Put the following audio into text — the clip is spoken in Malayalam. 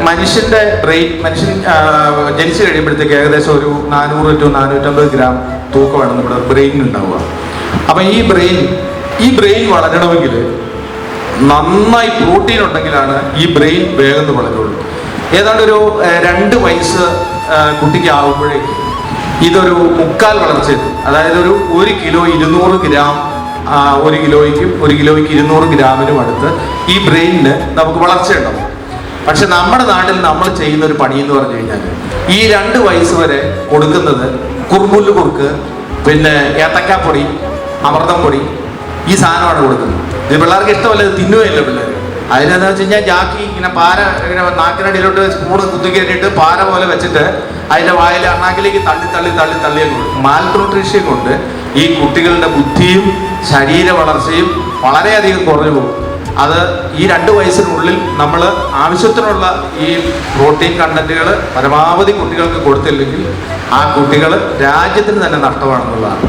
മനുഷ്യന്റെ ബ്രെയിൻ ജനിച്ചു കഴിയുമ്പോഴത്തേക്ക് ഏകദേശം ഒരു 400 to 450 ഗ്രാം തൂക്കമാണ് നമ്മുടെ ബ്രെയിനിൽ ഉണ്ടാവുക. അപ്പൊ ഈ ബ്രെയിൻ വളരണമെങ്കിൽ നന്നായി പ്രോട്ടീൻ ഉണ്ടെങ്കിലാണ് ഈ ബ്രെയിൻ വേഗം വളരുള്ളൂ. ഏതാണ്ട് ഒരു 2 വയസ്സ് കുട്ടിക്ക് ആകുമ്പോഴേക്കും ഇതൊരു 1/4 വളർച്ചയെത്തും. അതായത് ഒരു 1 കിലോ 200 ഗ്രാം, 1 കിലോയ്ക്ക് 200 ഗ്രാമിനും അടുത്ത് ഈ ബ്രെയിനിന് നമുക്ക് വളർച്ചയുണ്ടാവും. പക്ഷെ നമ്മുടെ നാട്ടിൽ നമ്മൾ ചെയ്യുന്ന ഒരു പണി എന്ന് പറഞ്ഞു കഴിഞ്ഞാൽ ഈ 2 വയസ്സ് വരെ കൊടുക്കുന്നത് കുറുമുല്ല് കുറുക്ക്, പിന്നെ ഏത്തക്കാപ്പൊടി, അമൃതം പൊടി, ഈ സാധനമാണ് കൊടുക്കുന്നത്. ഇത് പിള്ളേർക്ക് ഇഷ്ടമല്ല, ഇത് തിന്നുകയില്ല പിള്ളേർ. അതിനെന്താ വെച്ച് കഴിഞ്ഞാൽ ജാക്കി ഇങ്ങനെ പാര ഇങ്ങനെ നാക്കിനടിയിലോട്ട് സ്പൂണ് കുത്തിക്കേറ്റിട്ട് പാര പോലെ വെച്ചിട്ട് അതിൻ്റെ വായിൽ അണ്ണാക്കിലേക്ക് തള്ളി കൊടുക്കും. മാൽന്യൂട്രീഷൻ കൊണ്ട് ഈ കുട്ടികളുടെ ബുദ്ധിയും ശരീര വളർച്ചയും വളരെയധികം കുറഞ്ഞു പോകും. അത് ഈ 2 വയസ്സിനുള്ളിൽ നമ്മൾ ആവശ്യത്തിനുള്ള ഈ പ്രോട്ടീൻ കണ്ടന്റുകൾ പരമാവധി കുട്ടികൾക്ക് കൊടുത്തില്ലെങ്കിൽ ആ കുട്ടികൾ രാജ്യത്തിന് തന്നെ നഷ്ടമാണെന്നുള്ളതാണ്.